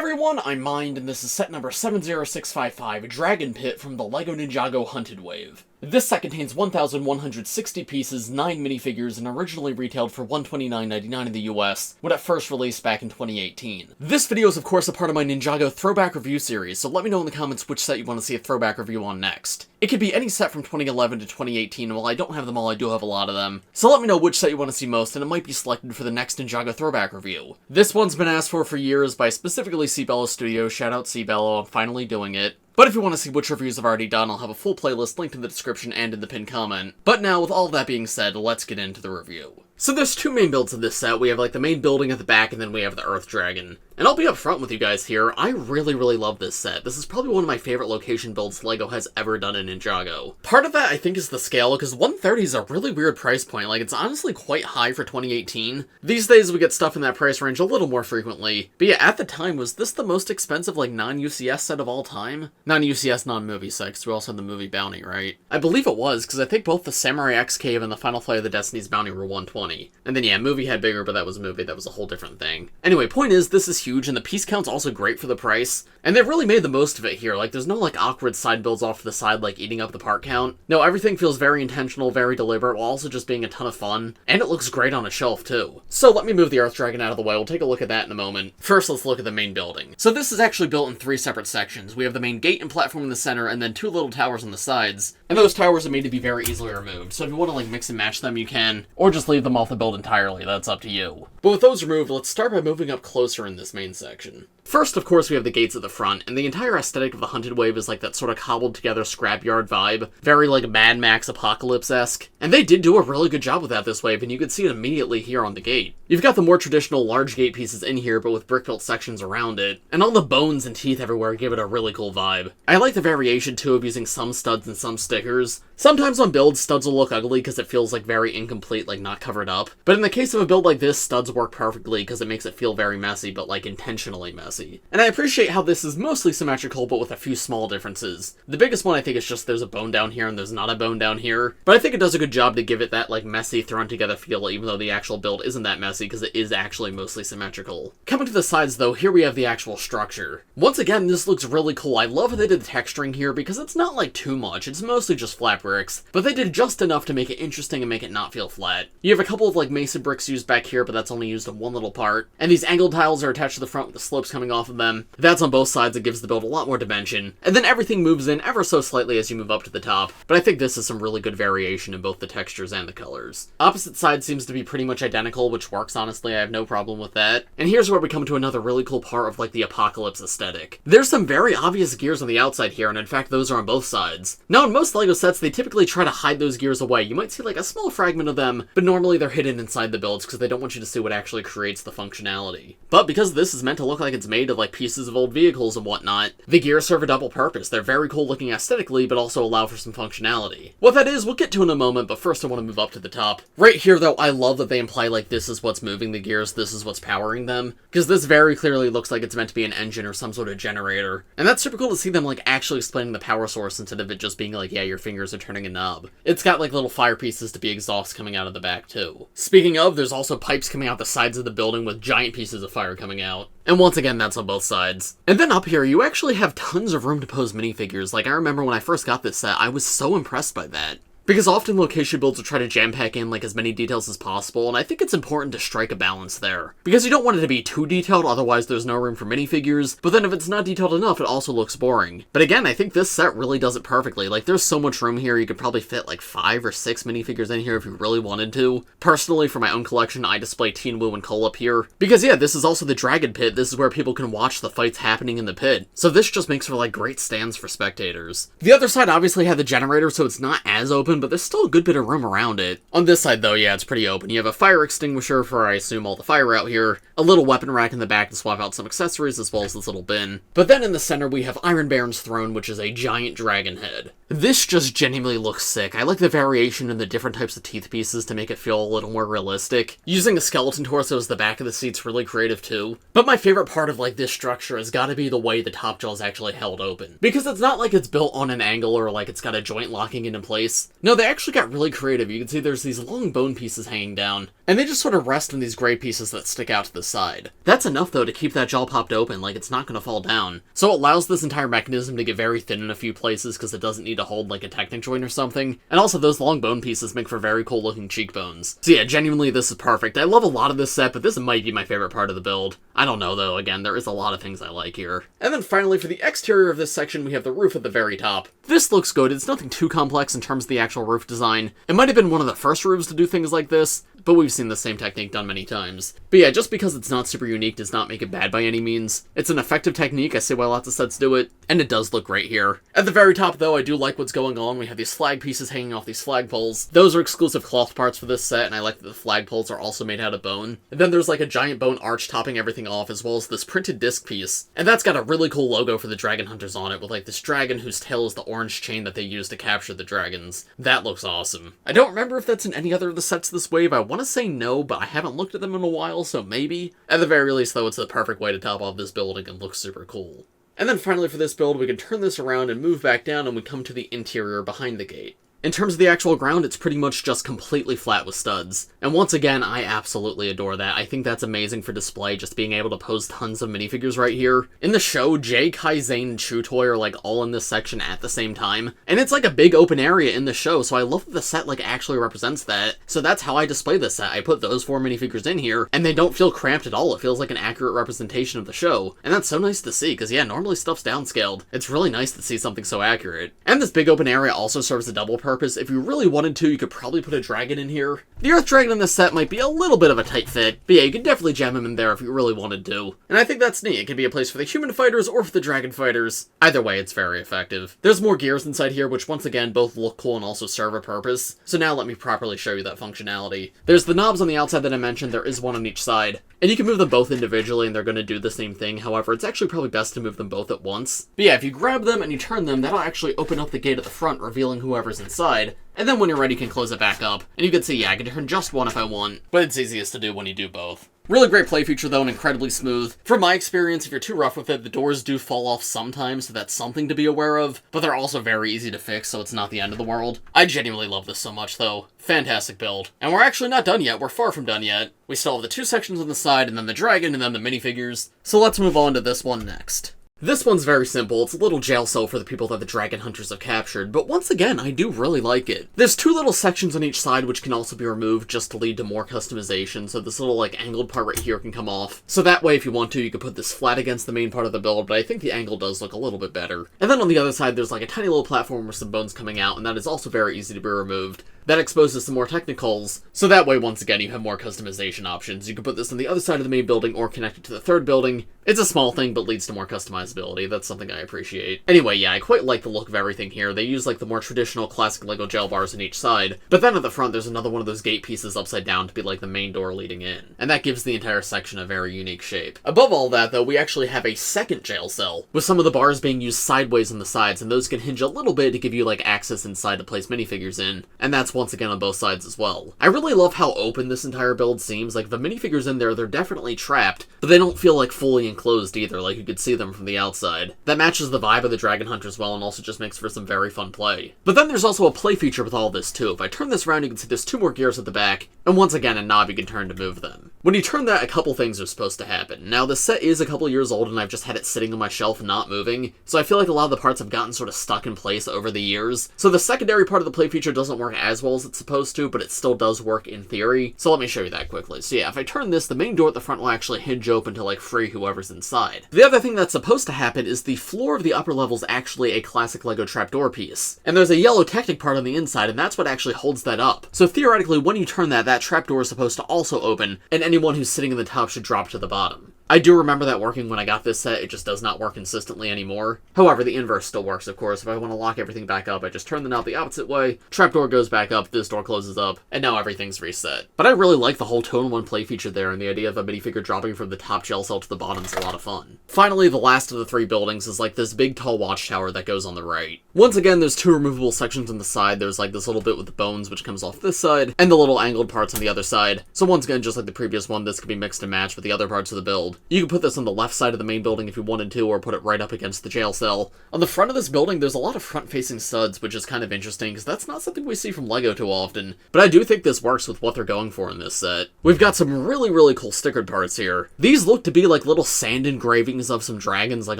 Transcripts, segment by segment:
everyone, I'm Mind, and this is set number 70655, Dragon Pit from the LEGO Ninjago Hunted wave. This set contains 1,160 pieces, 9 minifigures, and originally retailed for $129.99 in the US, when it first released back in 2018. This video is of course a part of my Ninjago throwback review series, so let me know in the comments which set you want to see a throwback review on next. It could be any set from 2011 to 2018, and while I don't have them all, I do have a lot of them. So let me know which set you want to see most, and it might be selected for the next Ninjago throwback review. This one's been asked for years by specifically Cbello Studio, shout out Cbello, I'm finally doing it. But if you want to see which reviews I've already done, I'll have a full playlist linked in the description and in the pinned comment. But now, with all that being said, let's get into the review. So there's two main builds of this set. We have like the main building at the back, and then we have the Earth Dragon. And I'll be upfront with you guys here, I really love this set. This is probably one of my favorite location builds LEGO has ever done in Ninjago. Part of that, I think, is the scale, because 130 is a really weird price point. Like, it's honestly quite high for 2018. These days, we get stuff in that price range a little more frequently. But yeah, at the time, was this the most expensive, like, non-UCS set of all time? Non-UCS, non-movie set, because we also had the movie Bounty, right? I believe it was, because I think both the Samurai X Cave and the Final Flight of the Destiny's Bounty were 120. And then, yeah, movie had bigger, but that was a movie, that was a whole different thing. Anyway, point is, this is huge, and the piece count's also great for the price, and they've really made the most of it here. Like, there's no, like, awkward side builds off to the side, like, eating up the part count. No, everything feels very intentional, very deliberate, while also just being a ton of fun, and it looks great on a shelf, too. So, let me move the Earth Dragon out of the way, we'll take a look at that in a moment. First, let's look at the main building. So this is actually built in 3 separate sections. We have the main gate and platform in the center, and then 2 little towers on the sides, and those towers are made to be very easily removed, so if you want to, like, mix and match them, you can, or just leave them off the build entirely, that's up to you. But with those removed, let's start by moving up closer in this main section. First, of course, we have the gates at the front, and the entire aesthetic of the Hunted wave is like that sort of cobbled together scrapyard vibe, very like Mad Max Apocalypse-esque, and they did do a really good job with that this wave, and you can see it immediately here on the gate. You've got the more traditional large gate pieces in here, but with brick-built sections around it, and all the bones and teeth everywhere give it a really cool vibe. I like the variation, too, of using some studs and some stickers. Sometimes on builds, studs will look ugly because it feels like very incomplete, like not covered up, but in the case of a build like this, studs work perfectly because it makes it feel very messy, but like intentionally messy. And I appreciate how this is mostly symmetrical, but with a few small differences. The biggest one I think is just there's a bone down here and there's not a bone down here, but I think it does a good job to give it that like messy thrown together feel, even though the actual build isn't that messy because it is actually mostly symmetrical. Coming to the sides though, here we have the actual structure. Once again, this looks really cool. I love how they did the texturing here because it's not like too much, it's mostly just flat bricks, but they did just enough to make it interesting and make it not feel flat. You have a couple of like mesa bricks used back here, but that's only used in one little part, and these angled tiles are attached to the front with the slopes coming off of them. That's on both sides, it gives the build a lot more dimension, and then everything moves in ever so slightly as you move up to the top, but I think this is some really good variation in both the textures and the colors. Opposite side seems to be pretty much identical, which works honestly, I have no problem with that. And here's where we come to another really cool part of like the apocalypse aesthetic. There's some very obvious gears on the outside here, and in fact those are on both sides. Now in most LEGO sets, they typically try to hide those gears away. You might see like a small fragment of them, but normally they're hidden inside the builds because they don't want you to see what actually creates the functionality. But because this is meant to look like it's made of like pieces of old vehicles and whatnot, the gears serve a double purpose. They're very cool looking aesthetically, but also allow for some functionality. What that is, we'll get to in a moment, but first I want to move up to the top. Right here though, I love that they imply like this is what's moving the gears, this is what's powering them, because this very clearly looks like it's meant to be an engine or some sort of generator. And that's super cool to see them like actually explaining the power source instead of it just being like, yeah, your fingers are turning a knob. It's got like little fire pieces to be exhaust coming out of the back too. Speaking of, there's also pipes coming out the sides of the building with giant pieces of fire coming out. And once again, that's on both sides. And then up here, you actually have tons of room to pose minifigures. Like, I remember when I first got this set, I was so impressed by that. Because often location builds will try to jam-pack in like as many details as possible, and I think it's important to strike a balance there. Because you don't want it to be too detailed, otherwise there's no room for minifigures, but then if it's not detailed enough, it also looks boring. But again, I think this set really does it perfectly. Like, there's so much room here, you could probably fit like 5 or 6 minifigures in here if you really wanted to. Personally, for my own collection, I display Teen Wu and Cole up here. Because yeah, this is also the Dragon Pit, this is where people can watch the fights happening in the pit. So this just makes for like great stands for spectators. The other side obviously had the generator, so it's not as open, but there's still a good bit of room around it. On this side though, yeah, it's pretty open. You have a fire extinguisher for, I assume, all the fire out here, a little weapon rack in the back to swap out some accessories, as well as this little bin. But then in the center we have Iron Baron's throne, which is a giant dragon head. This just genuinely looks sick. I like the variation in the different types of teeth pieces to make it feel a little more realistic. Using a skeleton torso as the back of the seat's really creative too. But my favorite part of like this structure has gotta be the way the top jaw is actually held open. Because it's not like it's built on an angle or like it's got a joint locking it in place. No, they actually got really creative. You can see there's these long bone pieces hanging down, and they just sort of rest in these gray pieces that stick out to the side. That's enough, though, to keep that jaw popped open, like it's not going to fall down. So it allows this entire mechanism to get very thin in a few places because it doesn't need to hold like a Technic joint or something, and also those long bone pieces make for very cool looking cheekbones. So yeah, genuinely this is perfect. I love a lot of this set, but this might be my favorite part of the build. I don't know though, again, there is a lot of things I like here. And then finally, for the exterior of this section, we have the roof at the very top. This looks good. It's nothing too complex in terms of the actual roof design. It might have been one of the first roofs to do things like this, but we've seen the same technique done many times. But yeah, just because it's not super unique does not make it bad by any means. It's an effective technique, I see why lots of sets do it, and it does look great here. At the very top though, I do like what's going on. We have these flag pieces hanging off these flagpoles. Those are exclusive cloth parts for this set, and I like that the flagpoles are also made out of bone. And then there's like a giant bone arch topping everything off, as well as this printed disc piece. And that's got a really cool logo for the dragon hunters on it, with like this dragon whose tail is the orange chain that they use to capture the dragons. That looks awesome. I don't remember if that's in any other of the sets this wave. I want to say no, but I haven't looked at them in a while, so maybe. At the very least though, it's the perfect way to top off this building and looks super cool. And then finally for this build, we can turn this around and move back down, and we come to the interior behind the gate. In terms of the actual ground, it's pretty much just completely flat with studs. And once again, I absolutely adore that. I think that's amazing for display, just being able to pose tons of minifigures right here. In the show, Jay, Kai, Zane, and Chew Toy are like all in this section at the same time. And it's like a big open area in the show, so I love that the set like actually represents that. So that's how I display this set. I put those 4 minifigures in here, and they don't feel cramped at all. It feels like an accurate representation of the show. And that's so nice to see, because yeah, normally stuff's downscaled. It's really nice to see something so accurate. And this big open area also serves a double purpose. If you really wanted to, you could probably put a dragon in here. The Earth Dragon in this set might be a little bit of a tight fit, but yeah, you could definitely jam him in there if you really wanted to. And I think that's neat. It could be a place for the human fighters or for the dragon fighters. Either way, it's very effective. There's more gears inside here, which once again, both look cool and also serve a purpose. So now let me properly show you that functionality. There's the knobs on the outside that I mentioned. There is one on each side. And you can move them both individually and they're going to do the same thing. However, it's actually probably best to move them both at once. But yeah, if you grab them and you turn them, that'll actually open up the gate at the front, revealing whoever's inside. And then when you're ready, you can close it back up. And you can see, yeah, I can turn just one if I want, but it's easiest to do when you do both. Really great play feature though, and incredibly smooth. From my experience, if you're too rough with it, the doors do fall off sometimes, so that's something to be aware of, but they're also very easy to fix, so it's not the end of the world. I genuinely love this so much though. Fantastic build. And we're actually not done yet. We're far from done yet. We still have the 2 sections on the side, and then the dragon, and then the minifigures. So let's move on to this one next. This one's very simple. It's a little jail cell for the people that the dragon hunters have captured, but once again, I do really like it. There's 2 little sections on each side which can also be removed just to lead to more customization, so this little like angled part right here can come off. So that way, if you want to, you could put this flat against the main part of the build, but I think the angle does look a little bit better. And then on the other side, there's like a tiny little platform with some bones coming out, and that is also very easy to be removed. That exposes some more technicals, so that way, once again, you have more customization options. You can put this on the other side of the main building or connect it to the 3rd building. It's a small thing, but leads to more customizability. That's something I appreciate. Anyway, yeah, I quite like the look of everything here. They use like the more traditional classic LEGO jail bars on each side, but then at the front, there's another one of those gate pieces upside down to be like the main door leading in, and that gives the entire section a very unique shape. Above all that, though, we actually have a second jail cell, with some of the bars being used sideways on the sides, and those can hinge a little bit to give you like access inside to place minifigures in, and that's once again on both sides as well. I really love how open this entire build seems. Like, the minifigures in there, they're definitely trapped, but they don't feel like fully enclosed either, like you could see them from the outside. That matches the vibe of the dragon hunters well, and also just makes for some very fun play. But then there's also a play feature with all this too. If I turn this around, you can see there's 2 more gears at the back, and once again a knob you can turn to move them. When you turn that, a couple things are supposed to happen. Now, this set is a couple years old, and I've just had it sitting on my shelf not moving, so I feel like a lot of the parts have gotten sort of stuck in place over the years. So the secondary part of the play feature doesn't work as well as it's supposed to, but it still does work in theory. So let me show you that quickly. So yeah, if I turn this, the main door at the front will actually hinge open to like free whoever's inside. The other thing that's supposed to happen is the floor of the upper level is actually a classic LEGO trapdoor piece. And there's a yellow Technic part on the inside, and that's what actually holds that up. So theoretically, when you turn that, that trapdoor is supposed to also open, and anyone who's sitting in the top should drop to the bottom. I do remember that working when I got this set. It just does not work consistently anymore. However, the inverse still works, of course. If I want to lock everything back up, I just turn the knob the opposite way, trapdoor goes back up, this door closes up, and now everything's reset. But I really like the whole 2-in-1 play feature there, and the idea of a minifigure dropping from the top jail cell to the bottom is a lot of fun. Finally, the last of the 3 buildings is like this big tall watchtower that goes on the right. Once again, there's 2 removable sections on the side. There's like this little bit with the bones which comes off this side, and the little angled parts on the other side. So once again, just like the previous one, this could be mixed and matched with the other parts of the build. You can put this on the left side of the main building if you wanted to, or put it right up against the jail cell. On the front of this building, there's a lot of front-facing studs, which is kind of interesting, because that's not something we see from LEGO too often. But I do think this works with what they're going for in this set. We've got some really cool stickered parts here. These look to be like little sand engravings of some dragons, like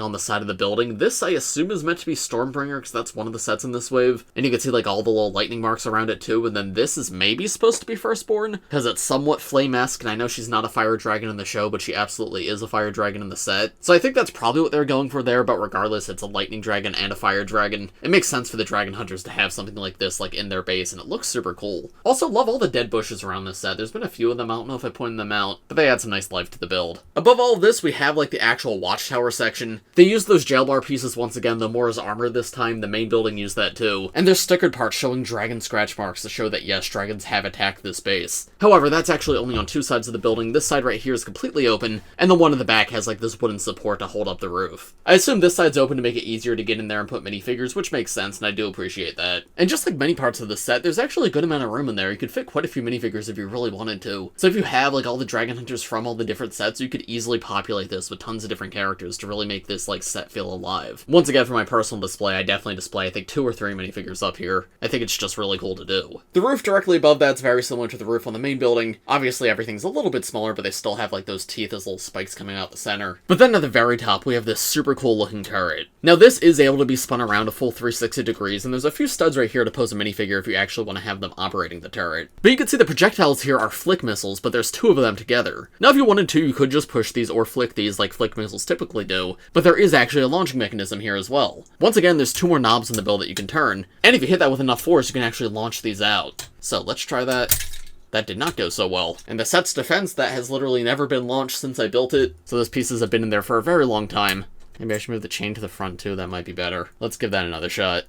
on the side of the building. This, I assume, is meant to be Stormbringer, because that's one of the sets in this wave. And you can see like all the little lightning marks around it too, and then this is maybe supposed to be Firstborn, because it's somewhat flame-esque, and I know she's not a fire dragon in the show, but she absolutely is a fire dragon in the set. So I think that's probably what they're going for there, but regardless, it's a lightning dragon and a fire dragon. It makes sense for the dragon hunters to have something like this like in their base, and it looks super cool. Also, love all the dead bushes around this set. There's been a few of them, I don't know if I pointed them out, but they add some nice life to the build. Above all of this, we have like the actual watchtower section. They used those jail bar pieces once again, though more as armor this time. The main building used that too. And there's stickered parts showing dragon scratch marks to show that yes, dragons have attacked this base. However, that's actually only on two sides of the building. This side right here is completely open, and the one in the back has like this wooden support to hold up the roof. I assume this side's open to make it easier to get in there and put minifigures, which makes sense, and I do appreciate that. And just like many parts of the set, there's actually a good amount of room in there. You could fit quite a few minifigures if you really wanted to. So if you have like all the dragon hunters from all the different sets, you could easily populate this with tons of different characters to really make this like set feel alive. Once again, for my personal display, I definitely display I think 2 or 3 minifigures up here. I think it's just really cool to do. The roof directly above that's very similar to the roof on the main building. Obviously everything's a little bit smaller, but they still have like those teeth as little spikes coming out the center. But then at the very top, we have this super cool looking turret. Now this is able to be spun around a full 360 degrees, and there's a few studs right here to pose a minifigure if you actually want to have them operating the turret. But you can see the projectiles here are flick missiles, but there's 2 of them together. Now if you wanted to, you could just push these or flick these like flick missiles typically do, but there is actually a launching mechanism here as well. Once again, there's 2 more knobs in the build that you can turn, and if you hit that with enough force, you can actually launch these out. So let's try that. That did not go so well. In the set's defense, that has literally never been launched since I built it, so those pieces have been in there for a very long time. Maybe I should move the chain to the front too, that might be better. Let's give that another shot.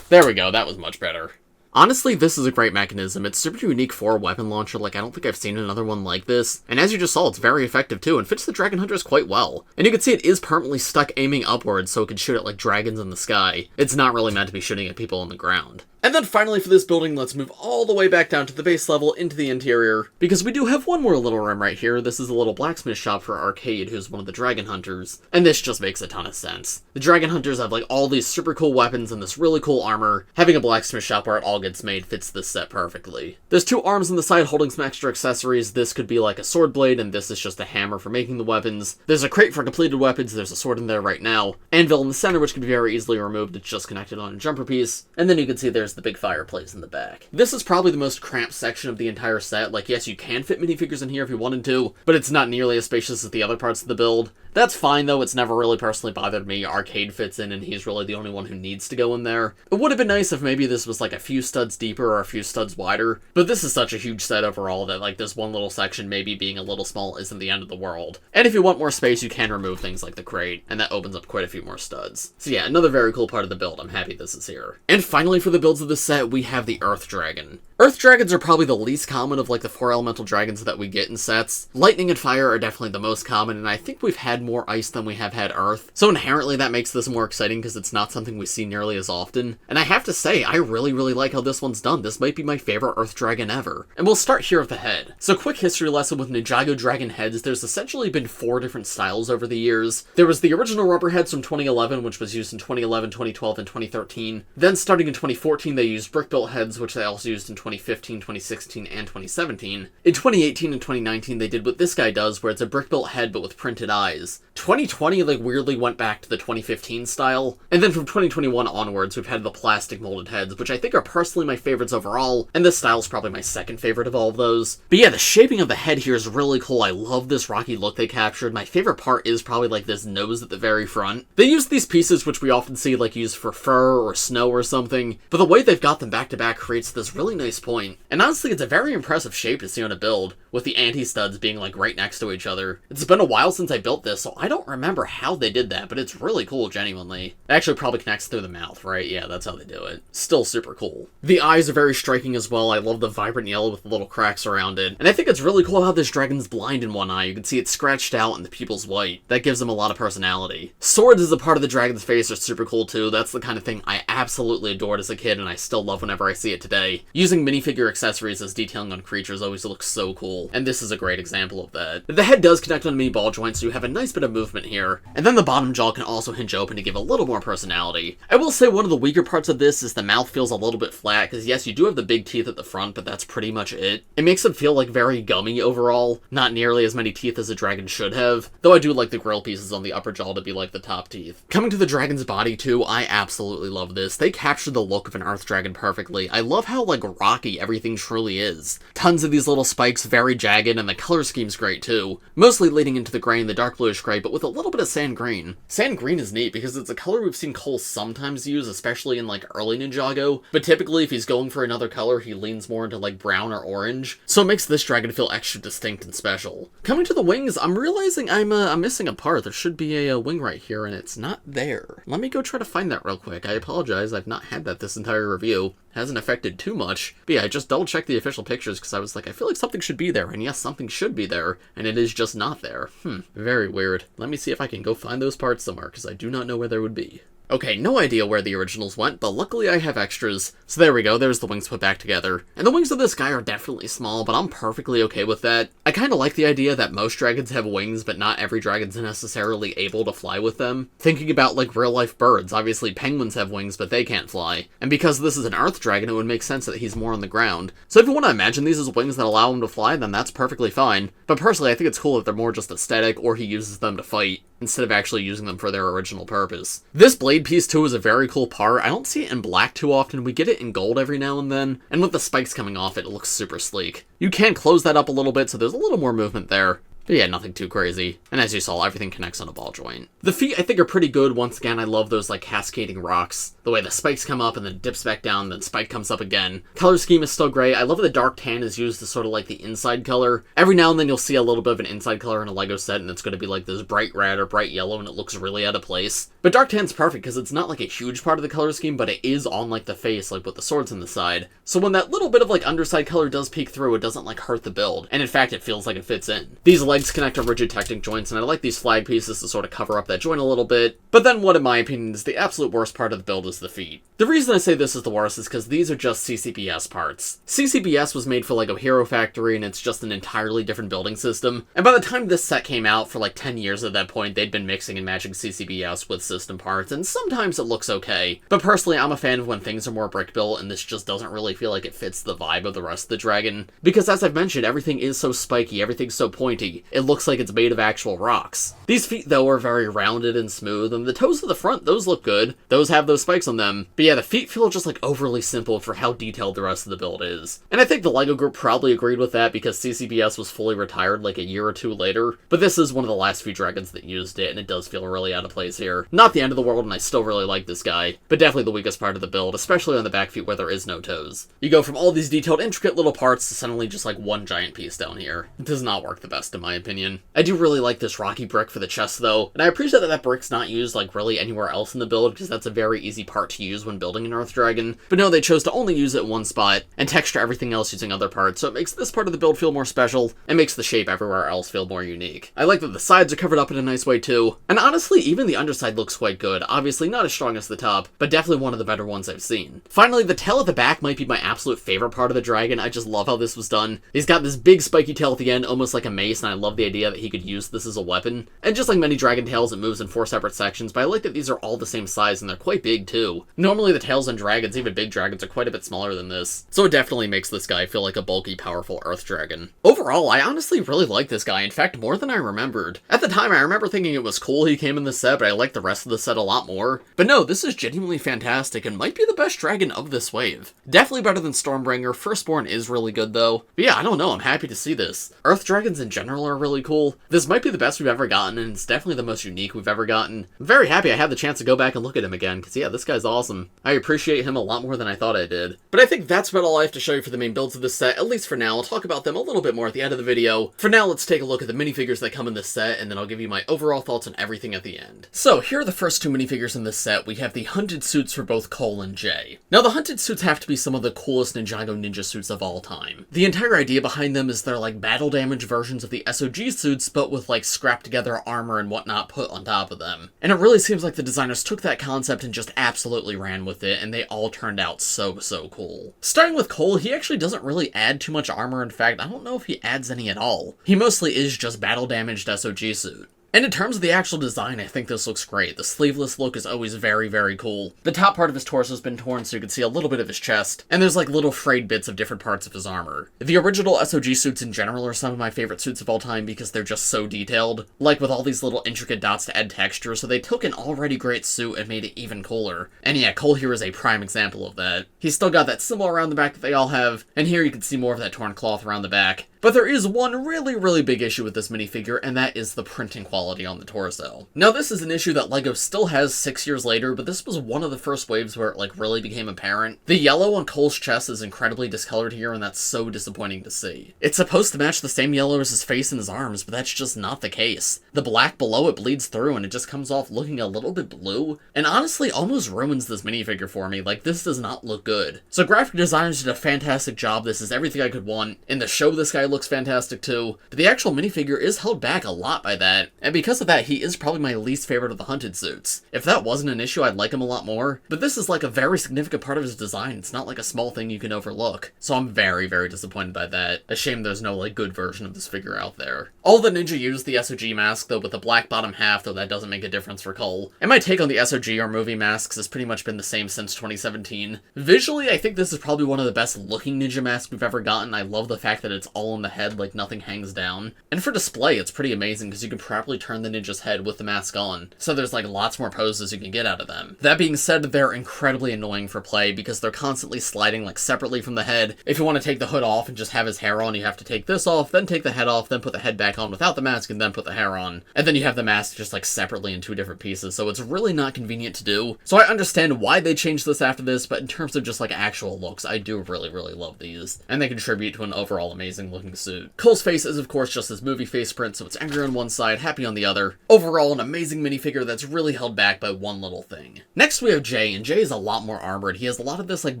There we go, that was much better. Honestly, this is a great mechanism. It's super unique for a weapon launcher, like I don't think I've seen another one like this. And as you just saw, it's very effective too, and fits the dragon hunters quite well. And you can see it is permanently stuck aiming upwards, so it can shoot at like dragons in the sky. It's not really meant to be shooting at people on the ground. And then finally for this building, let's move all the way back down to the base level into the interior, because we do have one more little room right here. This is a little blacksmith shop for Arkade, who's one of the dragon hunters, and this just makes a ton of sense. The dragon hunters have like all these super cool weapons and this really cool armor. Having a blacksmith shop where it all gets made fits this set perfectly. There's 2 arms on the side holding some extra accessories. This could be like a sword blade, and this is just a hammer for making the weapons. There's a crate for completed weapons. There's a sword in there right now. Anvil in the center, which can be very easily removed. It's just connected on a jumper piece. And then you can see there's the big fireplace in the back. This is probably the most cramped section of the entire set. Like, yes, you can fit minifigures in here if you wanted to, but it's not nearly as spacious as the other parts of the build. That's fine, though. It's never really personally bothered me. Arkade fits in, and he's really the only one who needs to go in there. It would have been nice if maybe this was like a few studs deeper or a few studs wider, but this is such a huge set overall that like this one little section maybe being a little small isn't the end of the world. And if you want more space, you can remove things like the crate, and that opens up quite a few more studs. So yeah, another very cool part of the build. I'm happy this is here. And finally for the builds of the set, we have the Earth Dragon. Earth dragons are probably the least common of like the 4 elemental dragons that we get in sets. Lightning and fire are definitely the most common, and I think we've had more ice than we have had earth. So inherently that makes this more exciting because it's not something we see nearly as often. And I have to say, I really like how this one's done. This might be my favorite earth dragon ever. And we'll start here at the head. So quick history lesson with Ninjago dragon heads, there's essentially been 4 different styles over the years. There was the original rubber heads from 2011, which was used in 2011, 2012, and 2013. Then starting in 2014, they used brick-built heads, which they also used in 2015, 2016, and 2017. In 2018 and 2019, they did what this guy does, where it's a brick-built head but with printed eyes. 2020, like, weirdly went back to the 2015 style. And then from 2021 onwards, we've had the plastic molded heads, which I think are personally my favorites overall, and this style's probably my second favorite of all of those. But yeah, the shaping of the head here is really cool. I love this rocky look they captured. My favorite part is probably, like, this nose at the very front. They use these pieces, which we often see, like, used for fur or snow or something, but the way they've got them back to back creates this really nice point. And honestly, it's a very impressive shape to see on a build, with the anti-studs being, like, right next to each other. It's been a while since I built this, so I don't remember how they did that, but it's really cool, genuinely. It actually probably connects through the mouth, right? Yeah, that's how they do it. Still super cool. The eyes are very striking as well. I love the vibrant yellow with the little cracks around it. And I think it's really cool how this dragon's blind in one eye. You can see it scratched out and the pupil's white. That gives him a lot of personality. Swords as a part of the dragon's face are super cool too. That's the kind of thing I absolutely adored as a kid, and and I still love whenever I see it today. Using minifigure accessories as detailing on creatures always looks so cool, and this is a great example of that. The head does connect on a mini ball joint, so you have a nice bit of movement here, and then the bottom jaw can also hinge open to give a little more personality. I will say one of the weaker parts of this is the mouth feels a little bit flat, because yes, you do have the big teeth at the front, but that's pretty much it. It makes him feel like very gummy overall, not nearly as many teeth as a dragon should have, though I do like the grill pieces on the upper jaw to be like the top teeth. Coming to the dragon's body too, I absolutely love this. They captured the look of an earth dragon perfectly. I love how like rocky everything truly is. Tons of these little spikes, very jagged, and the color scheme's great too. Mostly leading into the gray and the dark bluish gray, but with a little bit of sand green. Sand green is neat because it's a color we've seen Cole sometimes use, especially in like early Ninjago, but typically if he's going for another color, he leans more into like brown or orange, so it makes this dragon feel extra distinct and special. Coming to the wings, I'm realizing I'm missing a part. There should be a wing right here, and it's not there. Let me go try to find that real quick. I apologize, I've not had that this entire review. Hasn't affected too much. But yeah, I just double checked the official pictures because I was like, I feel like something should be there, and yes, something should be there, and it is just not there. Very weird. Let me see if I can go find those parts somewhere, because I do not know where they would be. Okay, no idea where the originals went, but luckily I have extras. So there we go, there's the wings put back together. And the wings of this guy are definitely small, but I'm perfectly okay with that. I kinda like the idea that most dragons have wings, but not every dragon's necessarily able to fly with them. Thinking about like real life birds, obviously penguins have wings, but they can't fly. And because this is an earth dragon, it would make sense that he's more on the ground. So if you want to imagine these as wings that allow him to fly, then that's perfectly fine. But personally, I think it's cool that they're more just aesthetic, or he uses them to fight, instead of actually using them for their original purpose. This blade piece too is a very cool part. I don't see it in black too often, we get it in gold every now and then, and with the spikes coming off it, it looks super sleek. You can close that up a little bit, so there's a little more movement there. But yeah, nothing too crazy. And as you saw, everything connects on a ball joint. The feet, I think, are pretty good. Once again, I love those, like, cascading rocks. The way the spikes come up and then dips back down, then spike comes up again. Color scheme is still great. I love that the dark tan is used as sort of like the inside color. Every now and then you'll see a little bit of an inside color in a LEGO set, and it's going to be like this bright red or bright yellow, and it looks really out of place. But dark tan's perfect because it's not like a huge part of the color scheme, but it is on, like, the face, like with the swords in the side. So when that little bit of, like, underside color does peek through, it doesn't, like, hurt the build. And in fact, it feels like it fits in. These legs connect to rigid Technic joints, and I like these flag pieces to sort of cover up that joint a little bit. But then what, in my opinion, is the absolute worst part of the build is the feet. The reason I say this is the worst is because these are just CCBS parts. CCBS was made for LEGO Hero Factory, and it's just an entirely different building system. And by the time this set came out, for like 10 years at that point, they'd been mixing and matching CCBS with system parts, and sometimes it looks okay. But personally, I'm a fan of when things are more brick built, and this just doesn't really feel like it fits the vibe of the rest of the dragon. Because as I've mentioned, everything is so spiky, everything's so pointy, it looks like it's made of actual rocks. These feet, though, are very rounded and smooth, and the toes of the front, those look good. Those have those spikes on them. But yeah, the feet feel just like overly simple for how detailed the rest of the build is. And I think the LEGO group probably agreed with that because CCBS was fully retired like a year or two later. But this is one of the last few dragons that used it, and it does feel really out of place here. Not the end of the world, and I still really like this guy, but definitely the weakest part of the build, especially on the back feet where there is no toes. You go from all these detailed, intricate little parts to suddenly just like one giant piece down here. It does not work the best in my opinion. I do really like this rocky brick for the chest though, and I appreciate that that brick's not used like really anywhere else in the build because that's a very easy part to use when building an Earth Dragon, but no, they chose to only use it in one spot and texture everything else using other parts, so it makes this part of the build feel more special and makes the shape everywhere else feel more unique. I like that the sides are covered up in a nice way too, and honestly even the underside looks quite good, obviously not as strong as the top, but definitely one of the better ones I've seen. Finally, the tail at the back might be my absolute favorite part of the dragon. I just love how this was done. He's got this big spiky tail at the end, almost like a mace, and I love the idea that he could use this as a weapon. And just like many dragon tails, it moves in 4 separate sections, but I like that these are all the same size and they're quite big too. Normally the tails on dragons, even big dragons, are quite a bit smaller than this, so it definitely makes this guy feel like a bulky, powerful Earth Dragon. Overall, I honestly really like this guy, in fact more than I remembered. At the time, I remember thinking it was cool he came in this set, but I like the rest of the set a lot more. But no, this is genuinely fantastic and might be the best dragon of this wave. Definitely better than Stormbringer. Firstborn is really good though. But yeah, I don't know, I'm happy to see this. Earth Dragons in general are really cool. This might be the best we've ever gotten, and it's definitely the most unique we've ever gotten. I'm very happy I had the chance to go back and look at him again, because yeah, this guy's awesome. I appreciate him a lot more than I thought I did. But I think that's about all I have to show you for the main builds of this set, at least for now. I'll talk about them a little bit more at the end of the video. For now, let's take a look at the minifigures that come in this set, and then I'll give you my overall thoughts on everything at the end. So, here are the first 2 minifigures in this set. We have the Hunted suits for both Cole and Jay. Now, the Hunted suits have to be some of the coolest Ninjago ninja suits of all time. The entire idea behind them is they're like battle damage versions of the SOG suits, but with like scrapped together armor and whatnot put on top of them. And it really seems like the designers took that concept and just absolutely ran with it, and they all turned out so cool. Starting with Cole, he actually doesn't really add too much armor. In fact, I don't know if he adds any at all. He mostly is just battle damaged SOG suit. And in terms of the actual design, I think this looks great. The sleeveless look is always very cool. The top part of his torso has been torn so you can see a little bit of his chest, and there's like little frayed bits of different parts of his armor. The original SOG suits in general are some of my favorite suits of all time because they're just so detailed, like with all these little intricate dots to add texture, so they took an already great suit and made it even cooler. And yeah, Cole here is a prime example of that. He's still got that symbol around the back that they all have, and here you can see more of that torn cloth around the back. But there is one really big issue with this minifigure, and that is the printing quality on the torso. Now, this is an issue that LEGO still has 6 years later, but this was one of the first waves where it like really became apparent. The yellow on Cole's chest is incredibly discolored here, and that's so disappointing to see. It's supposed to match the same yellow as his face and his arms, but that's just not the case. The black below it bleeds through, and it just comes off looking a little bit blue, and honestly almost ruins this minifigure for me. Like, this does not look good. So graphic designers did a fantastic job. This is everything I could want. In the show, this guy looks fantastic too, but the actual minifigure is held back a lot by that, and because of that, he is probably my least favorite of the Hunted suits. If that wasn't an issue, I'd like him a lot more, but this is like a very significant part of his design. It's not like a small thing you can overlook, so I'm very disappointed by that. A shame there's no like good version of this figure out there. All the Ninja used the SOG mask though, with the black bottom half, though that doesn't make a difference for Cole. And my take on the SOG or movie masks has pretty much been the same since 2017. Visually, I think this is probably one of the best looking Ninja masks we've ever gotten. I love the fact that it's all on the head, like nothing hangs down. And for display, it's pretty amazing because you can properly turn the Ninja's head with the mask on, so there's like lots more poses you can get out of them. That being said, they're incredibly annoying for play because they're constantly sliding like separately from the head. If you want to take the hood off and just have his hair on, you have to take this off, then take the head off, then put the head back on without the mask, and then put the hair on. And then you have the mask just like separately in two different pieces, so it's really not convenient to do. So I understand why they changed this after this, but in terms of just like actual looks, I do really love these. And they contribute to an overall amazing looking suit. Cole's face is of course just his movie face print, so it's angry on one side, happy on the other. Overall, an amazing minifigure that's really held back by one little thing. Next we have Jay, and Jay is a lot more armored. He has a lot of this like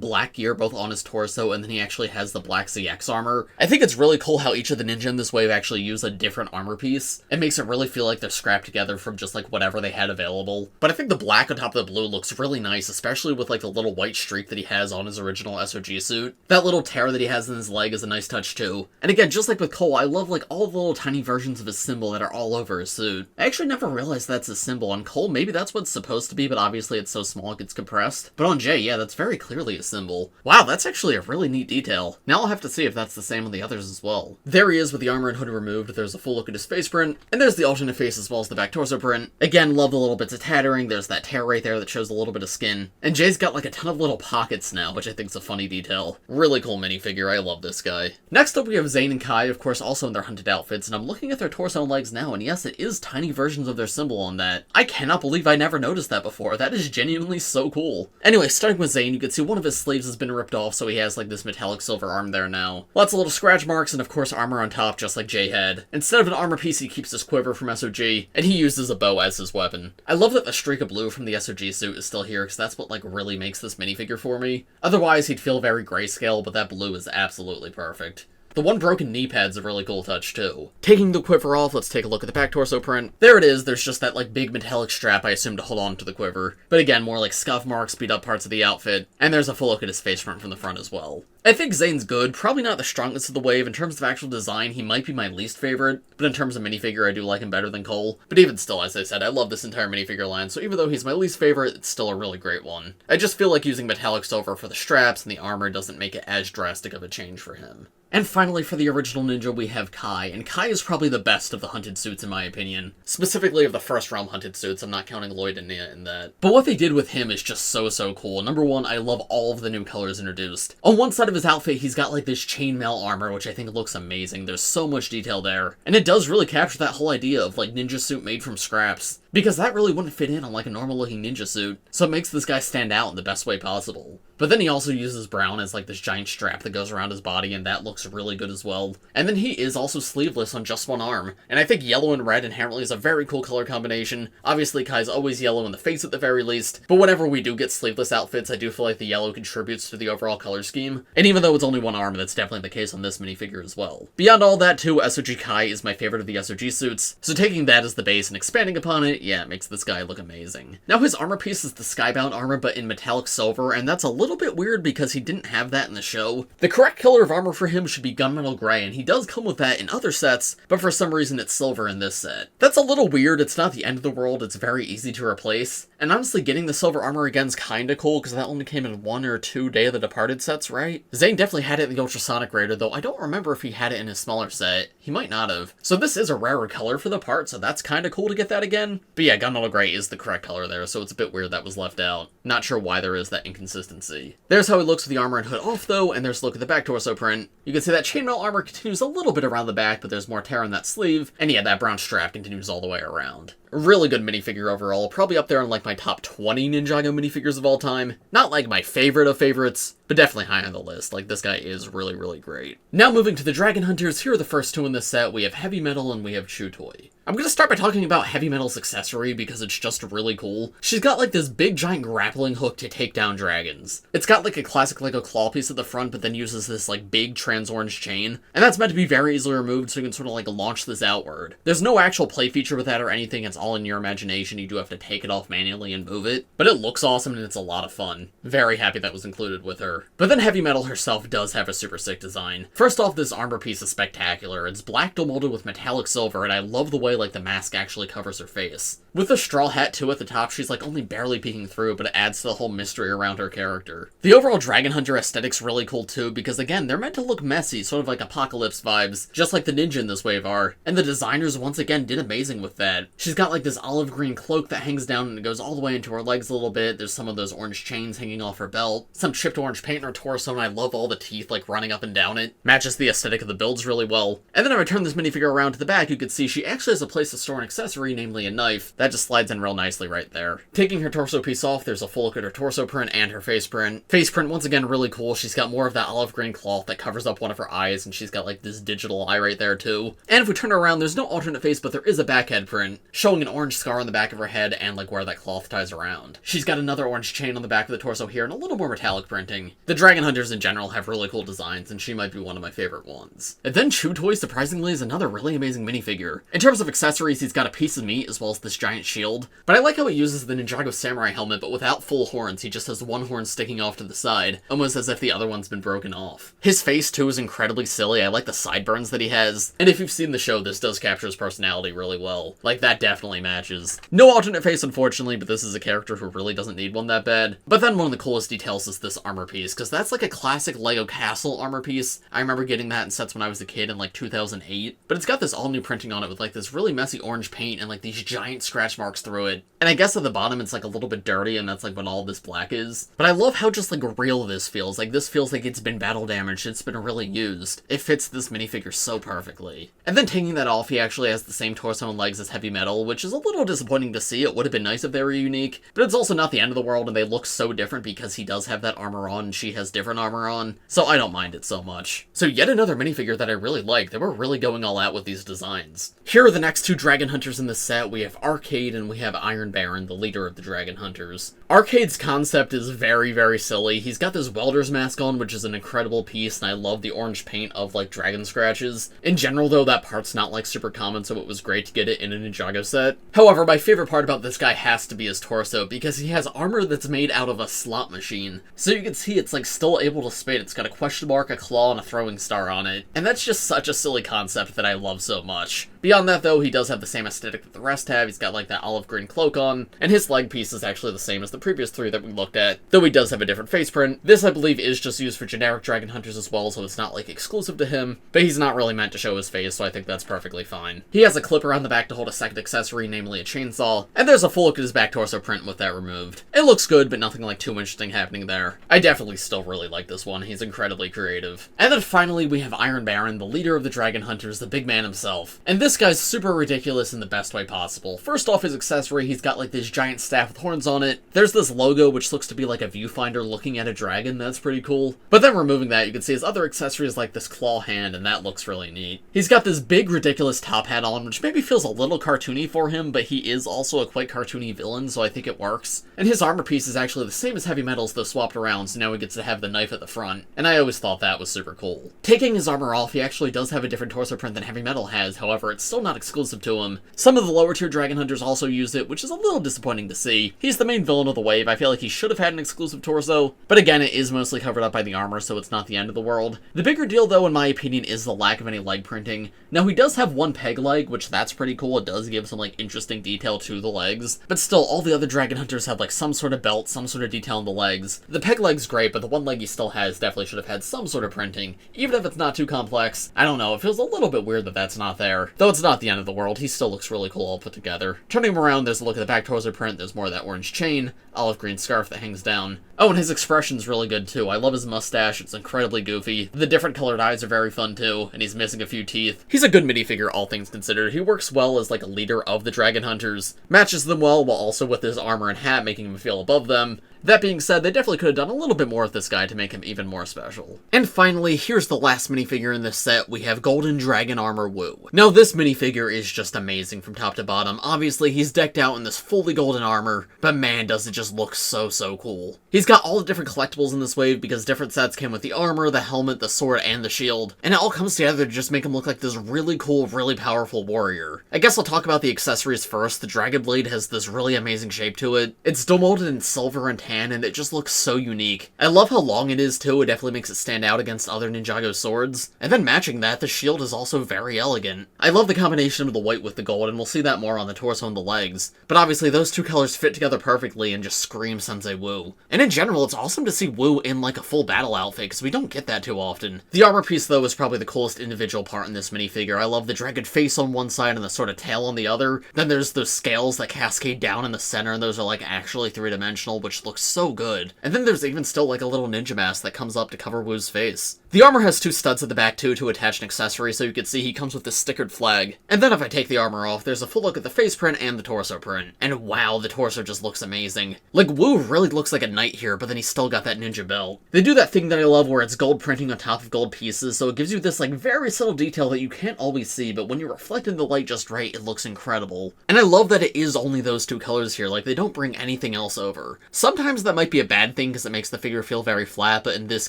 black gear both on his torso, and then he actually has the black ZX armor. I think it's really cool how each of the ninja in this wave actually use a different armor piece. It makes it really feel like they're scrapped together from just like whatever they had available. But I think the black on top of the blue looks really nice, especially with like the little white streak that he has on his original SOG suit. That little tear that he has in his leg is a nice touch too. And again, just like with Cole, I love like all the little tiny versions of his symbol that are all over his suit. I actually never realized that's his symbol. On Cole, maybe that's what it's supposed to be, but obviously it's so small it gets compressed. But on Jay, yeah, that's very clearly a symbol. Wow, that's actually a really neat detail. Now I'll have to see if that's the same on the others as well. There he is with the armor and hood removed. There's a full look at his face print, and there's the alternate face as well as the back torso print. Again, love the little bits of tattering. There's that tear right there that shows a little bit of skin. And Jay's got like a ton of little pockets now, which I think is a funny detail. Really cool minifigure. I love this guy. Next up we have Zane and Kai, of course, also in their Hunted outfits, and I'm looking at their torso and legs now, and yes, it is tiny versions of their symbol on that. I cannot believe I never noticed that before. That is genuinely so cool. Anyway, starting with Zane, you can see one of his sleeves has been ripped off, so he has like this metallic silver arm there now. Lots of little scratch marks, and of course armor on top, just like Jay had. Instead of an armor piece, he keeps his quiver from SOG, and he uses a bow as his weapon. I love that the streak of blue from the SOG suit is still here, because that's what like really makes this minifigure for me. Otherwise, he'd feel very grayscale, but that blue is absolutely perfect. The one broken knee pad's a really cool touch, too. Taking the quiver off, let's take a look at the back torso print. There it is, there's just that, like, big metallic strap I assume to hold on to the quiver. But again, more like scuff marks, beat up parts of the outfit, and there's a full look at his face print from the front as well. I think Zane's good, probably not the strongest of the wave. In terms of actual design, he might be my least favorite, but in terms of minifigure, I do like him better than Cole. But even still, as I said, I love this entire minifigure line, so even though he's my least favorite, it's still a really great one. I just feel like using metallic silver for the straps and the armor doesn't make it as drastic of a change for him. And finally, for the original Ninja, we have Kai, and Kai is probably the best of the Hunted suits in my opinion. Specifically of the first realm Hunted suits, I'm not counting Lloyd and Nia in that. But what they did with him is just so cool. Number one, I love all of the new colors introduced. On one side of his outfit, he's got like this chainmail armor, which I think looks amazing. There's so much detail there. And it does really capture that whole idea of like ninja suit made from scraps. because that really wouldn't fit in on like a normal looking ninja suit, so it makes this guy stand out in the best way possible. But then he also uses brown as like this giant strap that goes around his body, and that looks really good as well. And then he is also sleeveless on just one arm, and I think yellow and red inherently is a very cool color combination. Obviously Kai's always yellow in the face at the very least, but whenever we do get sleeveless outfits, I do feel like the yellow contributes to the overall color scheme. And even though it's only one arm, that's definitely the case on this minifigure as well. Beyond all that too, SOG Kai is my favorite of the SOG suits, so taking that as the base and expanding upon it, yeah, it makes this guy look amazing. Now his armor piece is the Skybound armor but in metallic silver, and that's a little bit weird because he didn't have that in the show. The correct color of armor for him should be gunmetal gray, and he does come with that in other sets, but for some reason it's silver in this set. That's a little weird, it's not the end of the world, it's very easy to replace. And honestly, getting the silver armor again is kinda cool, because that only came in 1 or 2 Day of the Departed sets, right? Zane definitely had it in the Ultrasonic Raider, though I don't remember if he had it in his smaller set. He might not have. So this is a rarer color for the part, so that's kinda cool to get that again. But yeah, gunmetal gray is the correct color there, so it's a bit weird that was left out. Not sure why there is that inconsistency. There's how he looks with the armor and hood off, though, and there's a look at the back torso print. You can see that chainmail armor continues a little bit around the back, but there's more tear in that sleeve, and yeah, that brown strap continues all the way around. Really good minifigure overall, probably up there in like my top 20 Ninjago minifigures of all time. Not like my favorite of favorites, but definitely high on the list. Like, this guy is really, really great. Now moving to the Dragon Hunters, here are the first two in this set. We have Heavy Metal and we have Chew Toy. I'm gonna start by talking about Heavy Metal's accessory because it's just really cool. She's got like this big giant grappling hook to take down dragons. It's got like a classic LEGO claw piece at the front, but then uses this like big trans-orange chain, and that's meant to be very easily removed so you can sort of like launch this outward. There's no actual play feature with that or anything, it's all in your imagination. You do have to take it off manually and move it, but it looks awesome and it's a lot of fun. Very happy that was included with her. But then Heavy Metal herself does have a super sick design. First off, this armor piece is spectacular. It's black dual molded with metallic silver, and I love the way like the mask actually covers her face. With the straw hat too at the top, she's like only barely peeking through, but it adds to the whole mystery around her character. The overall Dragon Hunter aesthetic's really cool too, because again, they're meant to look messy, sort of like Apocalypse vibes, just like the ninja in this wave are, and the designers once again did amazing with that. She's got like this olive green cloak that hangs down and it goes all the way into her legs a little bit. There's some of those orange chains hanging off her belt, some chipped orange paint in her torso, and I love all the teeth like running up and down it. Matches the aesthetic of the builds really well. And then if I turn this minifigure around to the back, you can see she actually has a place to store an accessory, namely a knife. That just slides in real nicely right there. Taking her torso piece off, there's a full look at her torso print and her face print. Face print, once again, really cool. She's got more of that olive green cloth that covers up one of her eyes, and she's got like this digital eye right there too. And if we turn her around, there's no alternate face, but there is a back head print, showing an orange scar on the back of her head and like where that cloth ties around. She's got another orange chain on the back of the torso here and a little more metallic printing. The Dragon Hunters in general have really cool designs, and she might be one of my favorite ones. And then Chew Toy, surprisingly, is another really amazing minifigure. In terms of accessories, he's got a piece of meat as well as this giant shield, but I like how he uses the Ninjago samurai helmet, but without full horns. He just has one horn sticking off to the side, almost as if the other one's been broken off. His face too is incredibly silly. I like the sideburns that he has, and if you've seen the show, this does capture his personality really well. Like, that definitely matches. No alternate face, unfortunately, but this is a character who really doesn't need one that bad. But then one of the coolest details is this armor piece, because that's like a classic LEGO Castle armor piece. I remember getting that in sets when I was a kid in like 2008, but it's got this all new printing on it with like this really messy orange paint and like these giant scratch marks through it. And I guess at the bottom it's like a little bit dirty, and that's like what all this black is. But I love how just like real this feels. Like, this feels like it's been battle damaged, it's been really used. It fits this minifigure so perfectly. And then taking that off, he actually has the same torso and legs as Heavy Metal, which is a little disappointing to see. It would have been nice if they were unique, but it's also not the end of the world, and they look so different because he does have that armor on and she has different armor on, so I don't mind it so much. So yet another minifigure that I really like. They were really going all out with these designs. Here are the next two Dragon Hunters in this set. We have Arkade and we have Iron Baron, the leader of the Dragon Hunters. Arkade's concept is very, very silly. He's got this welder's mask on, which is an incredible piece, and I love the orange paint of like dragon scratches. In general though, that part's not like super common, so it was great to get it in a Ninjago set. However, my favorite part about this guy has to be his torso, because he has armor that's made out of a slot machine. So you can see it's like still able to spit. It's got a question mark, a claw, and a throwing star on it. And that's just such a silly concept that I love so much. Beyond that though, he does have the same aesthetic that the rest have. He's got like that olive green cloak on, and his leg piece is actually the same as the previous three that we looked at, though he does have a different face print. This, I believe, is just used for generic Dragon Hunters as well, so it's not like exclusive to him, but he's not really meant to show his face, so I think that's perfectly fine. He has a clip around the back to hold a second accessory, namely a chainsaw, and there's a full look at his back torso print with that removed. It looks good, but nothing like too interesting happening there. I definitely honestly still really like this one. He's incredibly creative. And then finally, we have Iron Baron, the leader of the Dragon Hunters, the big man himself. And this guy's super ridiculous in the best way possible. First off, his accessory, he's got like this giant staff with horns on it. There's this logo, which looks to be like a viewfinder looking at a dragon. That's pretty cool. But then removing that, you can see his other accessories like this claw hand, and that looks really neat. He's got this big, ridiculous top hat on, which maybe feels a little cartoony for him, but he is also a quite cartoony villain, so I think it works. And his armor piece is actually the same as Heavy Metal's, though swapped around, so now he gets to have the knife at the front. And I always thought that was super cool. Taking his armor off, he actually does have a different torso print than Heavy Metal has, however, it's still not exclusive to him. Some of the lower tier Dragon Hunters also use it, which is a little disappointing to see. He's the main villain of the wave. I feel like he should have had an exclusive torso, but again, it is mostly covered up by the armor, so it's not the end of the world. The bigger deal, though, in my opinion, is the lack of any leg printing. Now, he does have one peg leg, which that's pretty cool. It does give some, like, interesting detail to the legs, but still, all the other Dragon Hunters have, like, some sort of belt, some sort of detail on the legs. The peg leg's great, but the one leg he still has definitely should have had some sort of printing. Even if it's not too complex, I don't know, it feels a little bit weird that that's not there. Though it's not the end of the world, he still looks really cool all put together. Turning him around, there's a look at the back torso print, there's more of that orange chain, olive green scarf that hangs down. Oh, and his expression's really good too. I love his mustache, it's incredibly goofy. The different colored eyes are very fun too, and he's missing a few teeth. He's a good minifigure, all things considered. He works well as like a leader of the Dragon Hunters, matches them well while also with his armor and hat making him feel above them. That being said, they definitely could have done a little bit more with this guy to make him even more special. And finally, here's the last minifigure in this set. We have Golden Dragon Armor Wu. Now, this minifigure is just amazing from top to bottom. Obviously, he's decked out in this fully golden armor, but man, does it just look so cool. He's got all the different collectibles in this wave because different sets came with the armor, the helmet, the sword, and the shield, and it all comes together to just make him look like this really cool, really powerful warrior. I guess I'll talk about the accessories first. The Dragon Blade has this really amazing shape to it. It's dual molded in silver and tan, and it just looks so unique. I love how long it is too. It definitely makes it stand out against other Ninjago swords. And then matching that, the shield is also very elegant. I love the combination of the white with the gold, and we'll see that more on the torso and the legs. But obviously those two colors fit together perfectly and just scream Sensei Wu. And in general, it's awesome to see Wu in like a full battle outfit, because we don't get that too often. The armor piece though is probably the coolest individual part in this minifigure. I love the dragon face on one side and the sort of tail on the other. Then there's those scales that cascade down in the center, and those are like actually three-dimensional, which looks so good. And then there's even still like a little ninja mask that comes up to cover Wu's face. The armor has two studs at the back too to attach an accessory, so you can see he comes with this stickered flag. And then if I take the armor off, there's a full look at the face print and the torso print. And wow, the torso just looks amazing. Like, Wu really looks like a knight here, but then he's still got that ninja belt. They do that thing that I love where it's gold printing on top of gold pieces, so it gives you this like very subtle detail that you can't always see, but when you reflect in the light just right, it looks incredible. And I love that it is only those two colors here, like they don't bring anything else over. Sometimes that might be a bad thing because it makes the figure feel very flat, but in this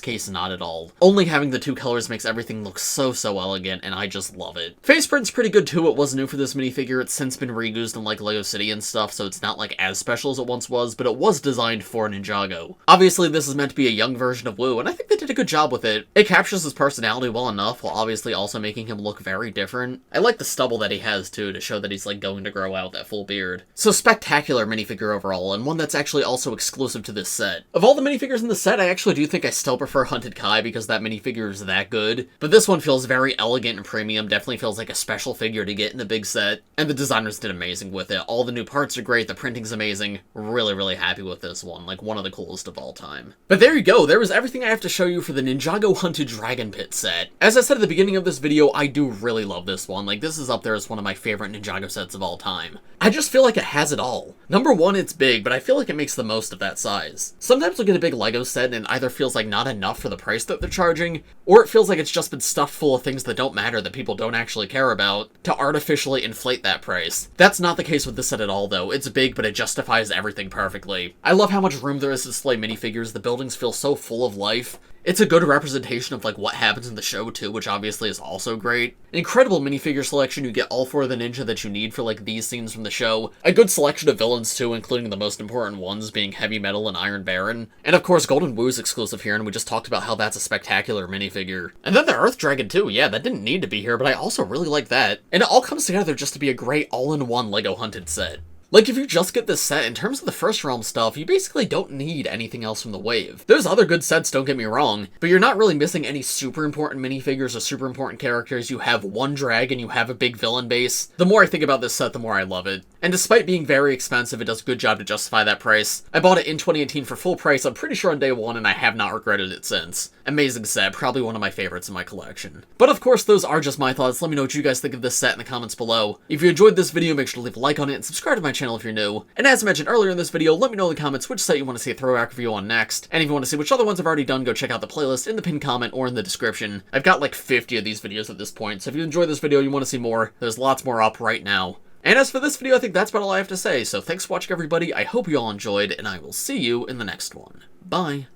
case, not at all. Only having the two colors makes everything look so elegant, and I just love it. Face print's pretty good too. It was new for this minifigure. It's since been reused in like LEGO City and stuff, so it's not like as special as it once was, but it was designed for Ninjago. Obviously, this is meant to be a young version of Wu, and I think they did a good job with it. It captures his personality well enough, while obviously also making him look very different. I like the stubble that he has too, to show that he's like going to grow out that full beard. So spectacular minifigure overall, and one that's actually also exclusive to this set. Of all the minifigures in the set, I actually do think I still prefer Hunted Kai because that minifigure is that good, but this one feels very elegant and premium, definitely feels like a special figure to get in a big set, and the designers did amazing with it. All the new parts are great, the printing's amazing, really happy with this one, like one of the coolest of all time. But there you go, there was everything I have to show you for the Ninjago Hunted Dragon Pit set. As I said at the beginning of this video, I do really love this one, like this is up there as one of my favorite Ninjago sets of all time. I just feel like it has it all. Number one, it's big, but I feel like it makes the most of that size. Sometimes we get a big LEGO set and it either feels like not enough for the price that they're charging, or it feels like it's just been stuffed full of things that don't matter that people don't actually care about to artificially inflate that price. That's not the case with this set at all though. It's big, but it justifies everything perfectly. I love how much room there is to display minifigures. The buildings feel so full of life. It's a good representation of like what happens in the show too, which obviously is also great. Incredible minifigure selection, you get all four of the ninja that you need for like these scenes from the show. A good selection of villains too, including the most important ones being Heavy Metal and Iron Baron. And of course Golden Wu's exclusive here, and we just talked about how that's a spectacular minifigure. And then the Earth Dragon too, yeah, that didn't need to be here, but I also really like that. And it all comes together just to be a great all-in-one LEGO Hunted set. Like, if you just get this set, in terms of the First Realm stuff, you basically don't need anything else from the wave. There's other good sets, don't get me wrong, but you're not really missing any super important minifigures or super important characters. You have one dragon, you have a big villain base. The more I think about this set, the more I love it. And despite being very expensive, it does a good job to justify that price. I bought it in 2018 for full price, I'm pretty sure on day one, and I have not regretted it since. Amazing set, probably one of my favorites in my collection. But of course, those are just my thoughts. Let me know what you guys think of this set in the comments below. If you enjoyed this video, make sure to leave a like on it and subscribe to my channel if you're new. And as I mentioned earlier in this video, let me know in the comments which set you want to see a throwback review on next. And if you want to see which other ones I've already done, go check out the playlist in the pinned comment or in the description. I've got like 50 of these videos at this point, so if you enjoyed this video and you want to see more, there's lots more up right now. And as for this video, I think that's about all I have to say, so thanks for watching everybody, I hope you all enjoyed, and I will see you in the next one. Bye!